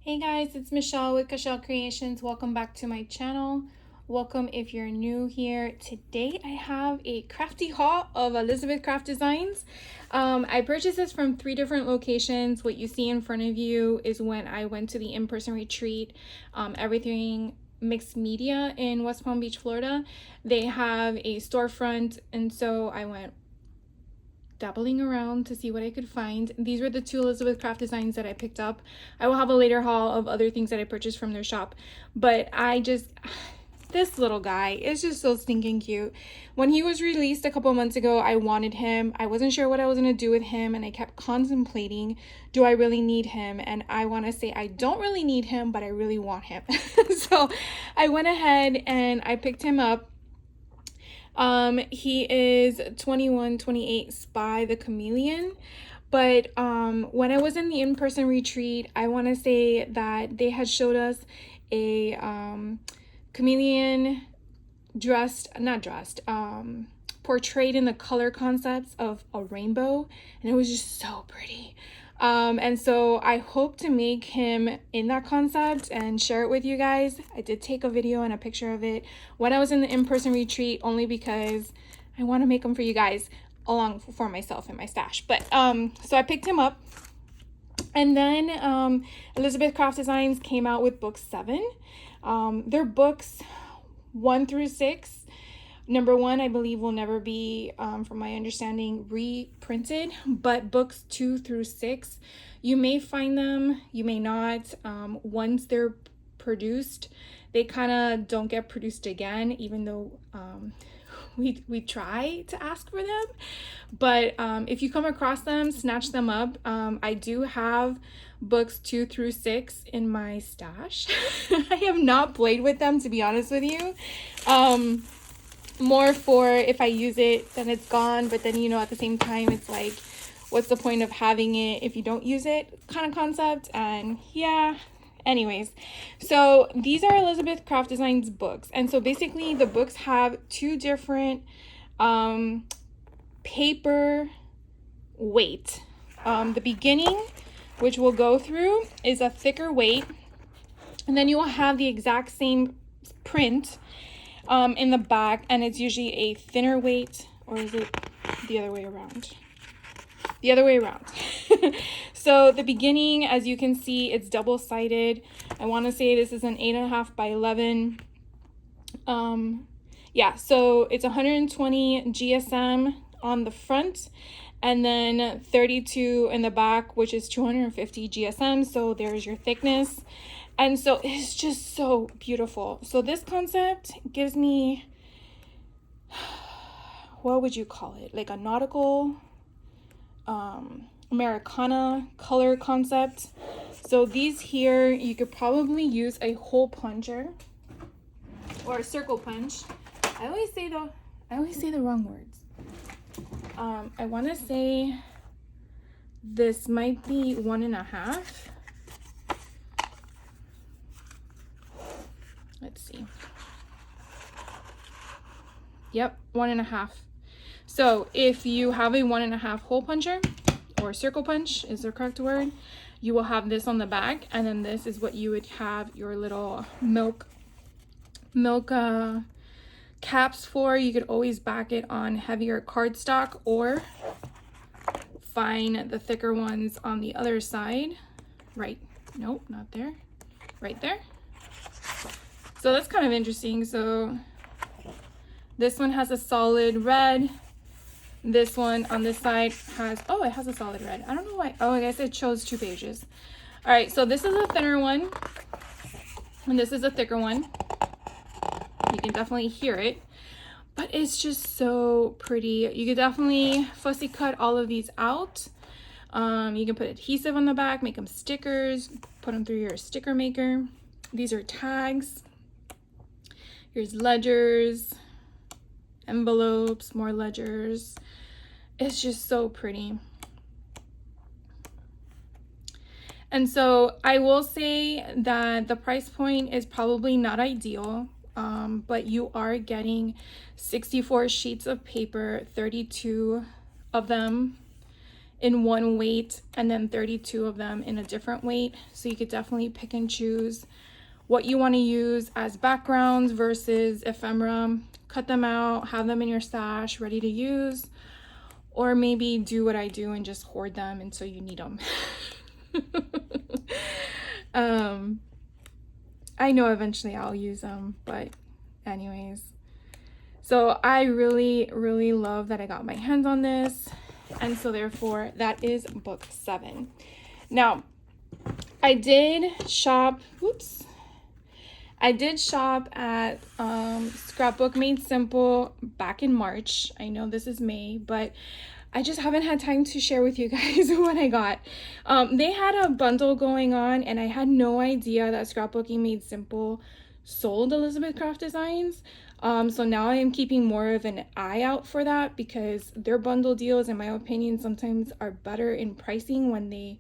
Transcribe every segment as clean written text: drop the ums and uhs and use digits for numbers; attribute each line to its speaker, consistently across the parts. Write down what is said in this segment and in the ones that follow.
Speaker 1: Hey guys, it's Michelle with Cashel Creations. Welcome back to my channel. Welcome if you're new here. Today I have a crafty haul of Elizabeth Craft Designs. I purchased this from 3 different locations. What you see in front of you is when I went to the in-person retreat, Everything Mixed Media in West Palm Beach, Florida. They have a storefront, and so I went dabbling around to see what I could find. These were the 2 Elizabeth Craft Designs that I picked up. I will have a later haul of other things that I purchased from their shop, but this little guy is just so stinking cute. When he was released a couple months ago, I wanted him. I wasn't sure what I was going to do with him, and I kept contemplating, do I really need him? And I want to say I don't really need him, but I really want him. So I went ahead and I picked him up. He is 2128 Spy the Chameleon. But when I was in the in-person retreat, I want to say that they had showed us a chameleon portrayed in the color concepts of a rainbow, and it was just so pretty. And so I hope to make him in that concept and share it with you guys. I did take a video and a picture of it when I was in the in-person retreat, only because I want to make them for you guys along for myself in my stash. But so I picked him up, and then Elizabeth Craft Designs came out with book 7. Their books 1 through 6. Number 1, I believe, will never be, from my understanding, reprinted, but books 2 through 6, you may find them, you may not. Once they're produced, they kind of don't get produced again, even though we try to ask for them. But if you come across them, snatch them up. I do have books 2 through 6 in my stash. I have not played with them, to be honest with you. More for if I use it, then it's gone. But then, at the same time, it's like, what's the point of having it if you don't use it kind of concept. And yeah, anyways, so these are Elizabeth Craft Designs books. And so basically the books have 2 different paper weight. The beginning, which we'll go through, is a thicker weight, and then you will have the exact same print in the back, and it's usually a thinner weight. Or is it the other way around? The other way around. So the beginning, as you can see, it's double-sided. I want to say this is an 8.5 by 11. Yeah, so it's 120 GSM on the front, and then 32 in the back, which is 250 GSM. So there's your thickness. And so it's just so beautiful. So this concept gives me, what would you call it? Like a nautical, Americana color concept. So these here, you could probably use a hole puncher or a circle punch. I always say the wrong words. I want to say this might be 1.5. Let's see. Yep, 1.5. So if you have a 1.5 hole puncher, or circle punch is the correct word, you will have this on the back, and then this is what you would have your little milk caps for. You could always back it on heavier cardstock, or find the thicker ones on the other side. Right, nope, not there, right there. So that's kind of interesting. So this one has a solid red. This one on this side has, it has a solid red. I don't know why. Oh, I guess it chose 2 pages. All right, so this is a thinner one, and this is a thicker one. You can definitely hear it, but it's just so pretty. You could definitely fussy cut all of these out. You can put adhesive on the back, make them stickers, put them through your sticker maker. These are tags. Here's ledgers, envelopes, more ledgers. It's just so pretty. And so I will say that the price point is probably not ideal, but you are getting 64 sheets of paper, 32 of them in one weight and then 32 of them in a different weight. So you could definitely pick and choose what you want to use as backgrounds versus ephemera. Cut them out, have them in your stash ready to use, or maybe do what I do and just hoard them until you need them. I know eventually I'll use them, but anyways. So I really, really love that I got my hands on this. And so therefore that is book 7. Now, I did shop at Scrapbook Made Simple back in March. I know this is May, but I just haven't had time to share with you guys what I got. They had a bundle going on, and I had no idea that Scrapbooking Made Simple sold Elizabeth Craft Designs. So now I am keeping more of an eye out for that, because their bundle deals, in my opinion, sometimes are better in pricing when they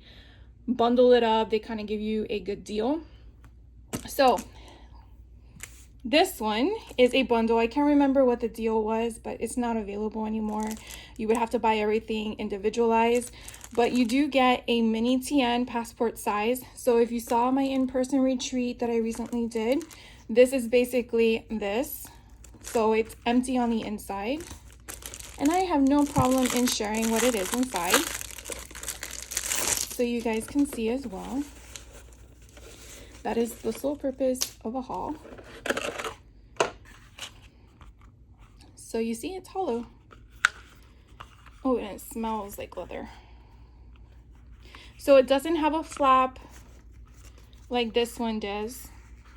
Speaker 1: bundle it up. They kind of give you a good deal. So this one is a bundle. I can't remember what the deal was, but it's not available anymore. You would have to buy everything individualized, but you do get a mini TN passport size. So if you saw my in-person retreat that I recently did, this is basically this. So it's empty on the inside, and I have no problem in sharing what it is inside, so you guys can see as well. That is the sole purpose of a haul. So you see it's hollow. Oh, and it smells like leather. So it doesn't have a flap like this one does.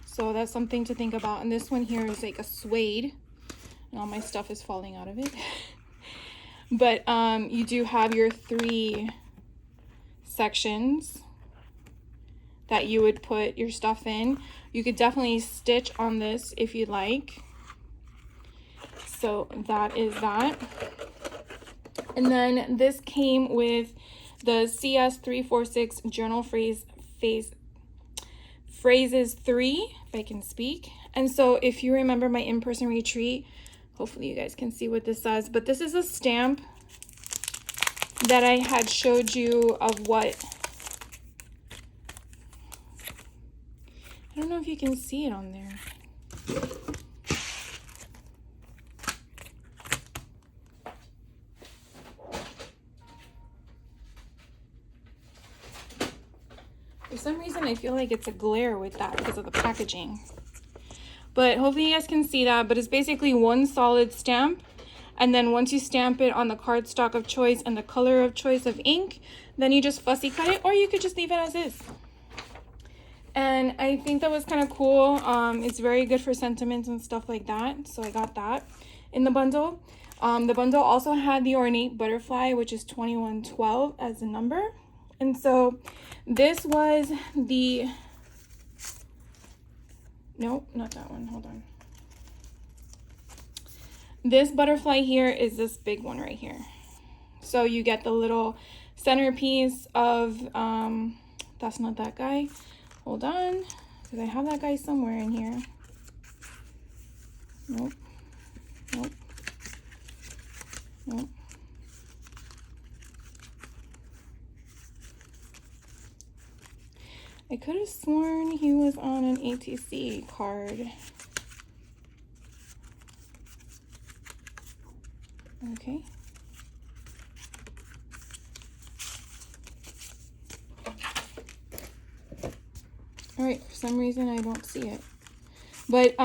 Speaker 1: So that's something to think about. And this one here is like a suede. And all my stuff is falling out of it. But you do have your 3 sections that you would put your stuff in. You could definitely stitch on this if you'd like. So that is that. And then this came with the CS346 journal phrases 3, if I can speak. And so if you remember my in-person retreat, hopefully you guys can see what this says, but this is a stamp that I had showed you of what, I don't know if you can see it on there. For some reason, I feel like it's a glare with that because of the packaging. But hopefully you guys can see that. But it's basically one solid stamp. And then once you stamp it on the cardstock of choice and the color of choice of ink, then you just fussy cut it, or you could just leave it as is. And I think that was kind of cool. It's very good for sentiments and stuff like that. So I got that in the bundle. The bundle also had the ornate butterfly, which is 2112 as a number. And so this was the, nope, not that one, hold on. This butterfly here is this big one right here. So you get the little centerpiece of, that's not that guy. Hold on, because I have that guy somewhere in here. Nope, nope, nope. I could have sworn he was on an ATC card. Okay. All right, for some reason I don't see it. But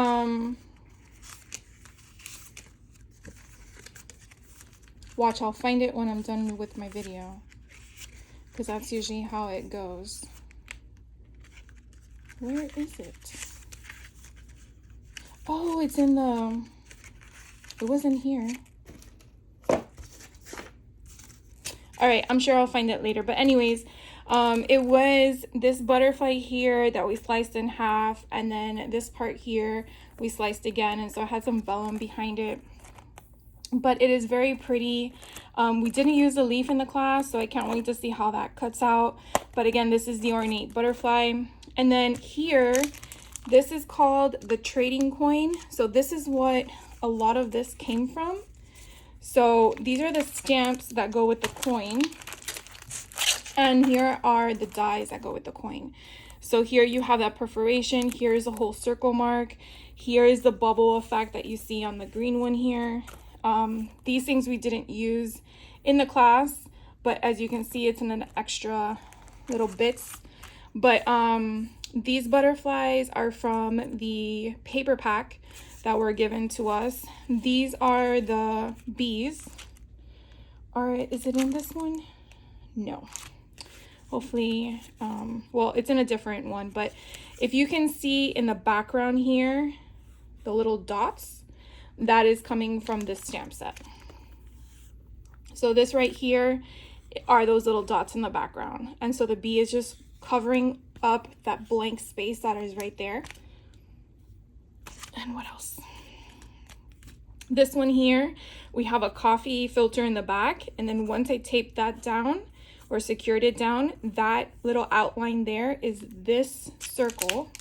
Speaker 1: watch, I'll find it when I'm done with my video, because that's usually how it goes. Where is it? Oh, it's in the, it wasn't here. All right, I'm sure I'll find it later. But anyways, it was this butterfly here that we sliced in half, and then this part here we sliced again, and so it had some vellum behind it. But it is very pretty. We didn't use a leaf in the class, so I can't wait to see how that cuts out. But again, this is the ornate butterfly. And then here, this is called the trading coin. So this is what a lot of this came from. So these are the stamps that go with the coin. And here are the dies that go with the coin. So here you have that perforation. Here's a whole circle mark. Here is the bubble effect that you see on the green one here. These things we didn't use in the class, but as you can see, it's in an extra little bits. But these butterflies are from the paper pack that were given to us. These are the bees. Is it in this one? No. Hopefully, well, it's in a different one, but if you can see in the background here, the little dots, that is coming from this stamp set. So this right here are those little dots in the background. And so the bee is just covering up that blank space that is right there. And what else? This one here, we have a coffee filter in the back. And then once I taped that down or secured it down, that little outline there is this circle.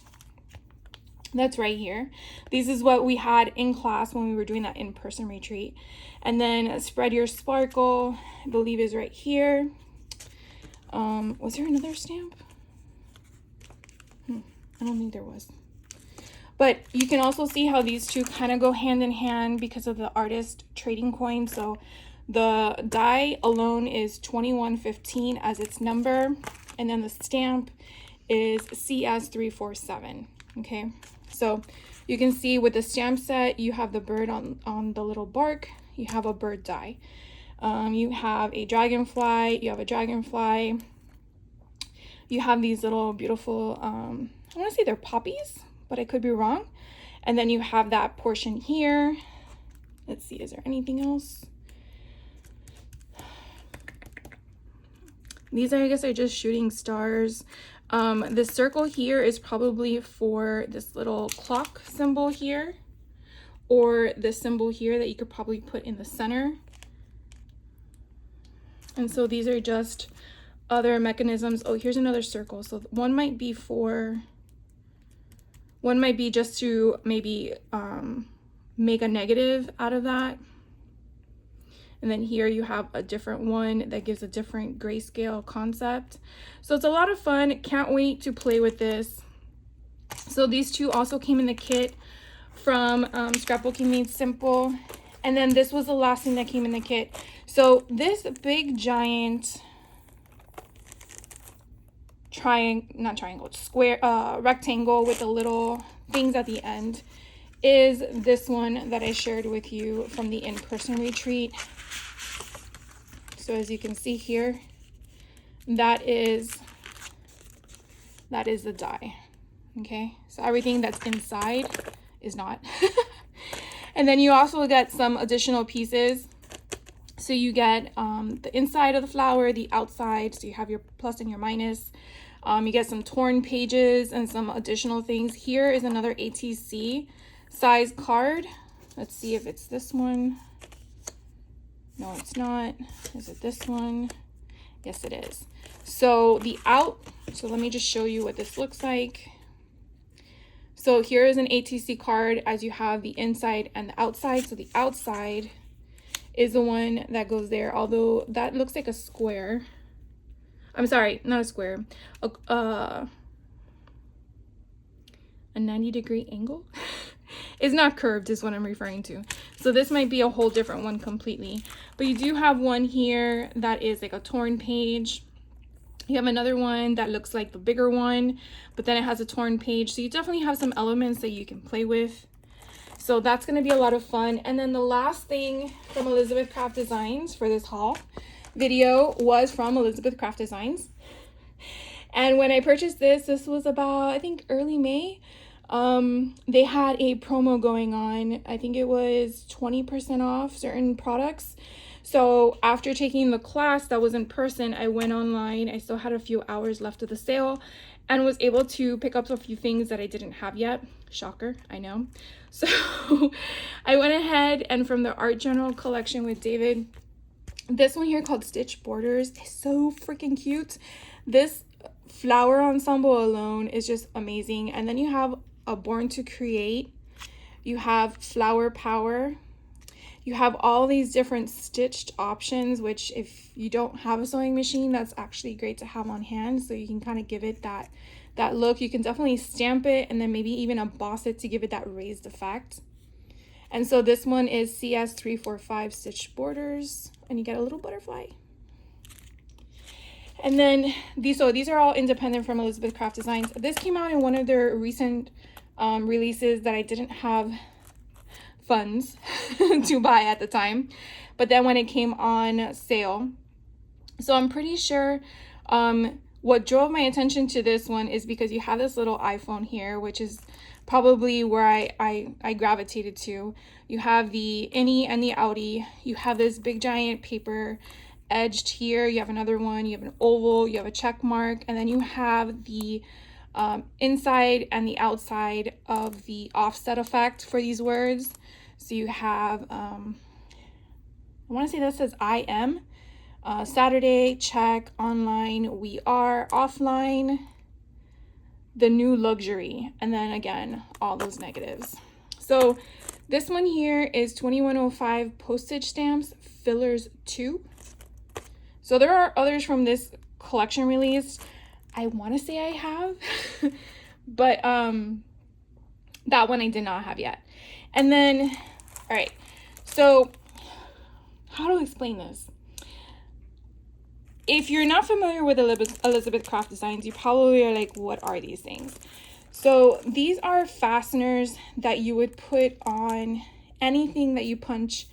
Speaker 1: That's right here. This is what we had in class when we were doing that in-person retreat. And then spread your sparkle, I believe is right here. Was there another stamp? I don't think there was. But you can also see how these two kind of go hand in hand because of the artist trading coin. So the die alone is 2115 as its number. And then the stamp is CS347. Okay. So you can see with the stamp set, you have the bird on the little bark. You have a bird die. You have a dragonfly. You have a dragonfly. You have these little beautiful, I want to say they're poppies, but I could be wrong. And then you have that portion here. Let's see, is there anything else? These, I guess, are just shooting stars. This circle here is probably for this little clock symbol here, or this symbol here that you could probably put in the center. And so these are just other mechanisms. Oh, here's another circle. So one might be just to maybe make a negative out of that. And then here you have a different one that gives a different grayscale concept. So it's a lot of fun. Can't wait to play with this. So these two also came in the kit from Scrapbooking Made Simple. And then this was the last thing that came in the kit. So this big giant square rectangle with the little things at the end is this one that I shared with you from the in-person retreat. So as you can see here, that is the die. Okay, so everything that's inside is not. And then you also get some additional pieces. So you get the inside of the flower, the outside, so you have your plus and your minus. You get some torn pages and some additional things. Here is another ATC size card. Let's see if it's this one. No, it's not. Is it this one? Yes, it is. So so let me just show you what this looks like. So here is an ATC card as you have the inside and the outside. So the outside is the one that goes there, although that looks like a square. I'm sorry, not a square. A 90-degree angle. It's not curved is what I'm referring to. So this might be a whole different one completely. But you do have one here that is like a torn page. You have another one that looks like the bigger one, but then it has a torn page. So you definitely have some elements that you can play with. So that's going to be a lot of fun. And then the last thing from Elizabeth Craft Designs for this haul video was from Elizabeth Craft Designs. And when I purchased this was about, I think, early May. They had a promo going on. I think it was 20% off certain products. So after taking the class that was in person, I went online. I still had a few hours left of the sale and was able to pick up a few things that I didn't have yet. Shocker, I know. So I went ahead and from the Art Journal collection with David, this one here called Stitch Borders is so freaking cute. This flower ensemble alone is just amazing. And then you have a Born to Create. You have Flower Power. You have all these different stitched options, which if you don't have a sewing machine, that's actually great to have on hand, so you can kind of give it that look. You can definitely stamp it and then maybe even emboss it to give it that raised effect. And so this one is CS345 stitched borders, and you get a little butterfly. And then these are all independent from Elizabeth Craft Designs. This came out in one of their recent releases that I didn't have funds to buy at the time, but then when it came on sale. So I'm pretty sure what drove my attention to this one is because you have this little iPhone here, which is probably where I gravitated to. You have the innie and the outie. You have this big giant paper edged here. You have another one. You have an oval. You have a check mark, and then you have the inside and the outside of the offset effect for these words. So you have I want to say that says I am, Saturday, check, online, we are, offline, the new luxury, and then again all those negatives. So this one here is 2105 postage stamps, fillers 2. So there are others from this collection release. I want to say I have, but that one I did not have yet. And then, all right, so how to explain this? If you're not familiar with Elizabeth Craft Designs, you probably are like, what are these things? So these are fasteners that you would put on anything that you punch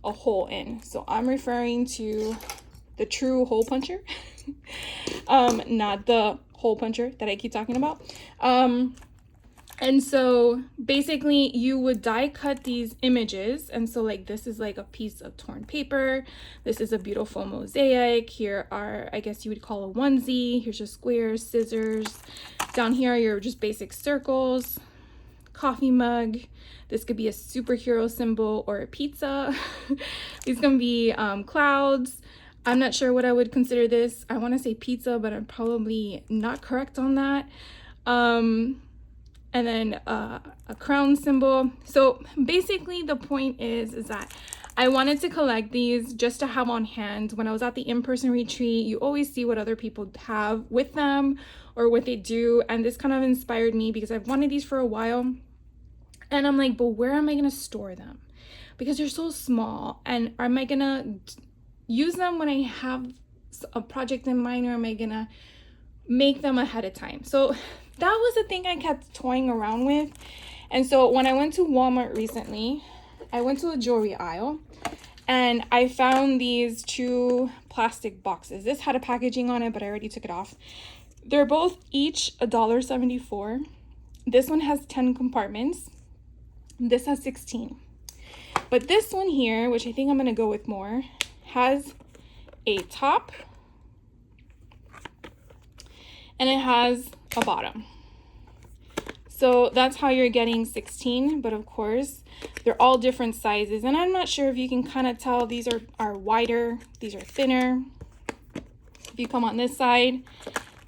Speaker 1: a hole in. So I'm referring to the true hole puncher, not the hole puncher that I keep talking about. And so basically you would die cut these images. And so like this is like a piece of torn paper. This is a beautiful mosaic. Here are, I guess you would call a onesie. Here's your squares, scissors. Down here are your just basic circles, coffee mug. This could be a superhero symbol or a pizza. These can be clouds. I'm not sure what I would consider this. I want to say pizza, but I'm probably not correct on that. And then a crown symbol. So basically the point is that I wanted to collect these just to have on hand. When I was at the in-person retreat, you always see what other people have with them or what they do. And this kind of inspired me because I've wanted these for a while. And I'm like, but where am I gonna store them? Because they're so small. And am I gonna use them when I have a project in mind, or am I gonna make them ahead of time? So that was the thing I kept toying around with. And so when I went to Walmart recently, I went to the jewelry aisle and I found these 2 plastic boxes. This had a packaging on it, but I already took it off. They're both each $1.74. This one has 10 compartments. This has 16. But this one here, which I think I'm gonna go with more, has a top and it has a bottom. So that's how you're getting 16, but of course they're all different sizes, and I'm not sure if you can kind of tell. These are wider, these are thinner. If you come on this side,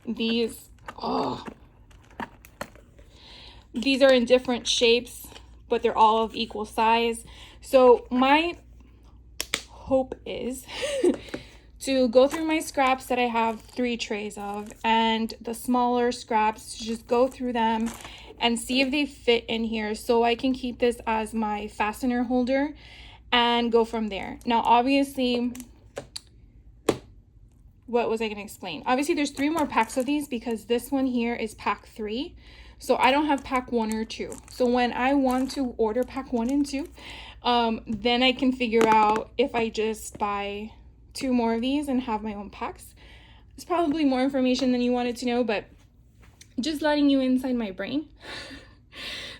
Speaker 1: these are in different shapes, but they're all of equal size. So my hope is to go through my scraps that I have 3 trays of, and the smaller scraps, just go through them and see if they fit in here, so I can keep this as my fastener holder and go from there. Now obviously, what was I going to explain? Obviously there's 3 more packs of these because this one here is pack 3. So I don't have pack 1 or 2. So when I want to order pack 1 and 2, then I can figure out if I just buy 2 more of these and have my own packs. It's probably more information than you wanted to know, but just letting you inside my brain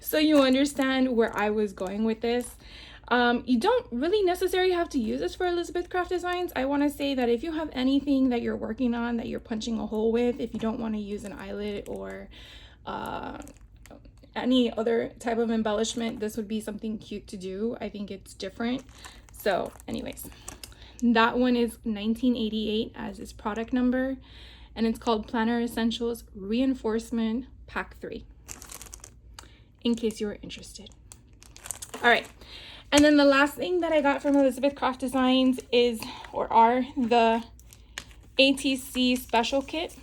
Speaker 1: so you understand where I was going with this. You don't really necessarily have to use this for Elizabeth Craft Designs. I want to say that if you have anything that you're working on that you're punching a hole with, if you don't want to use an eyelet or any other type of embellishment, this would be something cute to do. I think it's different. So anyways, that one is 1988 as its product number, and it's called Planner Essentials Reinforcement Pack 3, in case you were interested. All right, And then the last thing that I got from Elizabeth Craft Designs is, or are, the ATC special kit.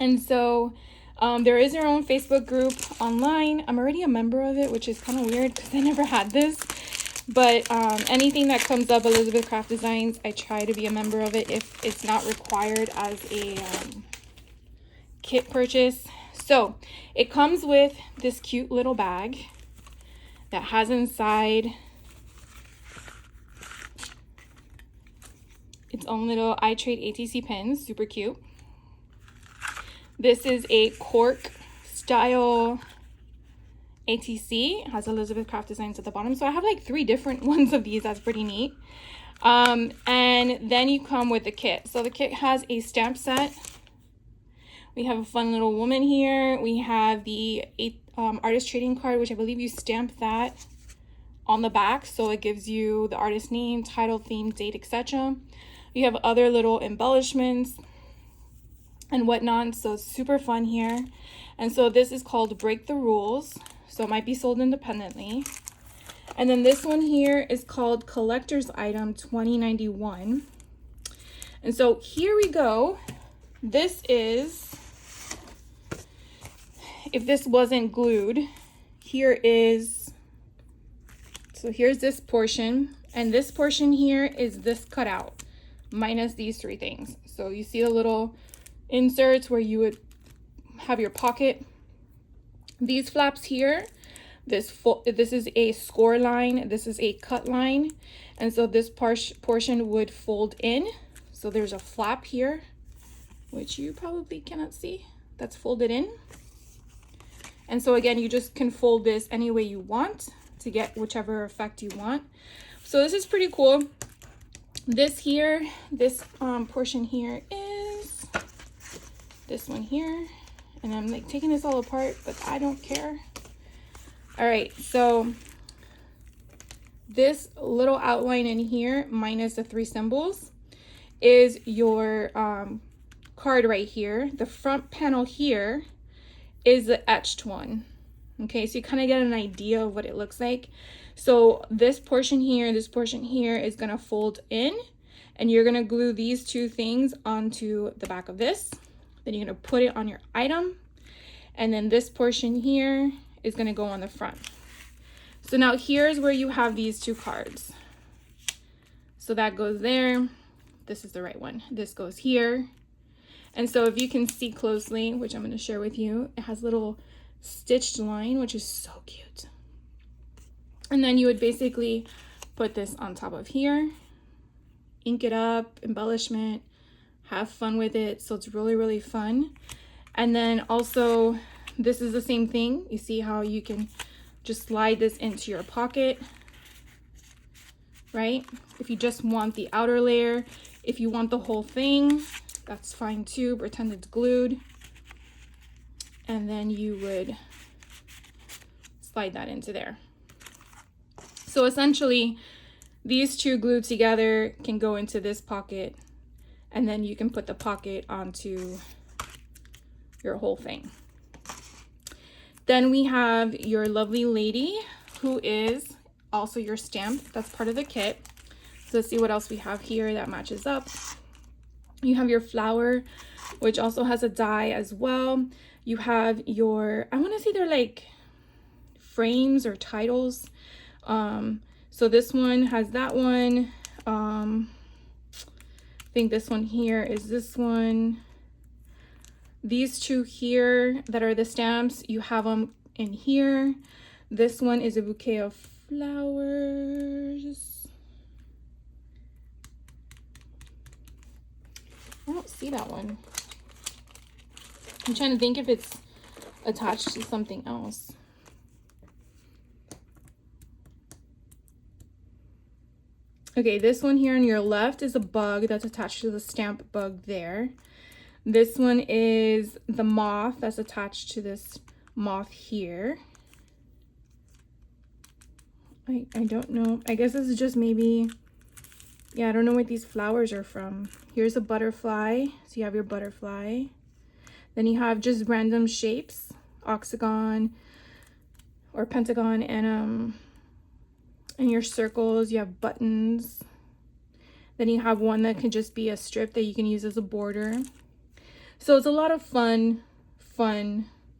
Speaker 1: And so there is their own Facebook group online. I'm already a member of it, which is kind of weird because I never had this. But anything that comes up Elizabeth Craft Designs, I try to be a member of it if it's not required as a kit purchase. So it comes with this cute little bag that has inside its own little I Trade ATC pins, super cute. This is a cork style ATC. It has Elizabeth Craft Designs at the bottom. So I have like 3 different ones of these. That's pretty neat. And then you come with the kit. So the kit has a stamp set. We have a fun little woman here. We have the artist trading card, which I believe you stamp that on the back. So it gives you the artist name, title, theme, date, etc. You have other little embellishments and whatnot. So it's super fun here. And so this is called Break the Rules. So it might be sold independently. And then this one here is called Collector's Item 2091. And so here we go. This is, if this wasn't glued, here is, so here's this portion. And this portion here is this cutout minus these 3 things. So you see the little inserts where you would have your pocket. These flaps here, this is a score line, this is a cut line, and so this portion would fold in. So there's a flap here, which you probably cannot see, that's folded in. And so again, you just can fold this any way you want to get whichever effect you want. So this is pretty cool. This here, this portion here is this one here. And I'm like taking this all apart, but I don't care. All right, so this little outline in here, minus the 3 symbols, is your card right here. The front panel here is the etched one. Okay, so you kind of get an idea of what it looks like. So this portion here is gonna fold in, and you're gonna glue these 2 things onto the back of this. Then you're gonna put it on your item, and then this portion here is gonna go on the front. So now here's where you have these 2 cards. So that goes there. This is the right one. This goes here. And so if you can see closely, which I'm gonna share with you, it has little stitched line, which is so cute. And then you would basically put this on top of here, ink it up, embellishment, have fun with it. So it's really, really fun. And then also this is the same thing. You see how you can just slide this into your pocket, right? If you just want the outer layer, if you want the whole thing, that's fine too. Pretend it's glued. And then you would slide that into there. So essentially these 2 glued together can go into this pocket, and then you can put the pocket onto your whole thing. Then we have your lovely lady, who is also your stamp. That's part of the kit. So let's see what else we have here that matches up. You have your flower, which also has a die as well. You have your, I want to say they're like frames or titles. So this one has that one. I think this one here is this one. These 2 here that are the stamps, you have them in here. This one is a bouquet of flowers. I don't see that one. I'm trying to think if it's attached to something else. Okay, this one here on your left is a bug that's attached to the stamp bug there. This one is the moth that's attached to this moth here. I don't know. I guess this is just maybe, yeah, I don't know what these flowers are from. Here's a butterfly. So you have your butterfly. Then you have just random shapes, octagon or pentagon, and And your circles, you have buttons. Then you have one that can just be a strip that you can use as a border. So it's a lot of fun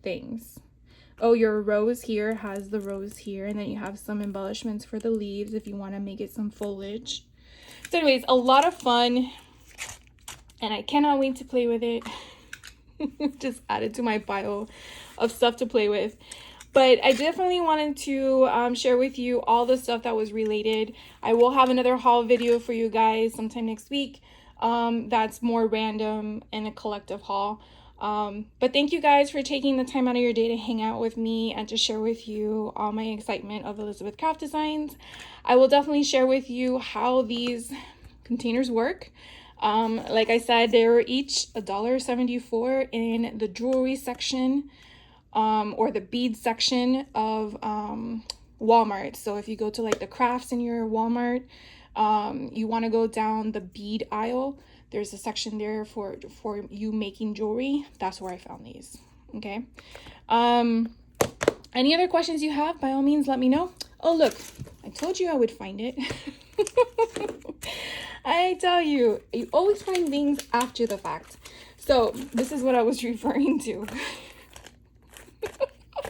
Speaker 1: things. Oh, your rose here has the rose here, and then you have some embellishments for the leaves if you want to make it some foliage. So anyways, a lot of fun, and I cannot wait to play with it. Just added to my pile of stuff to play with. But I definitely wanted to share with you all the stuff that was related. I will have another haul video for you guys sometime next week. That's more random and a collective haul. But thank you guys for taking the time out of your day to hang out with me and to share with you all my excitement of Elizabeth Craft Designs. I will definitely share with you how these containers work. Like I said, they were each $1.74 in the jewelry section, or the bead section of Walmart. So if you go to like the crafts in your Walmart, you want to go down the bead aisle. There's a section there for you making jewelry. That's where I found these. Okay. Any other questions you have, by all means, let me know. Oh, look, I told you I would find it. I tell you, you always find things after the fact. So this is what I was referring to.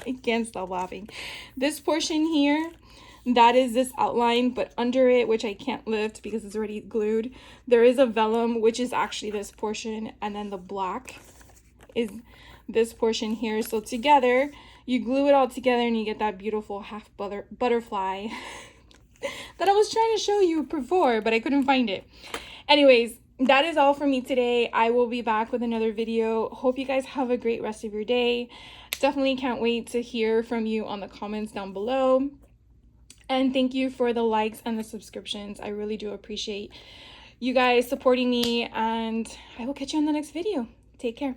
Speaker 1: I can't stop laughing. This portion here, that is this outline, but under it, which I can't lift because it's already glued, there is a vellum, which is actually this portion, and then the black is this portion here. So together, you glue it all together and you get that beautiful half butterfly that I was trying to show you before, but I couldn't find it. Anyways, that is all for me today. I will be back with another video. Hope you guys have a great rest of your day. Definitely can't wait to hear from you on the comments down below. And thank you for the likes and the subscriptions. I really do appreciate you guys supporting me, and I will catch you on the next video. Take care.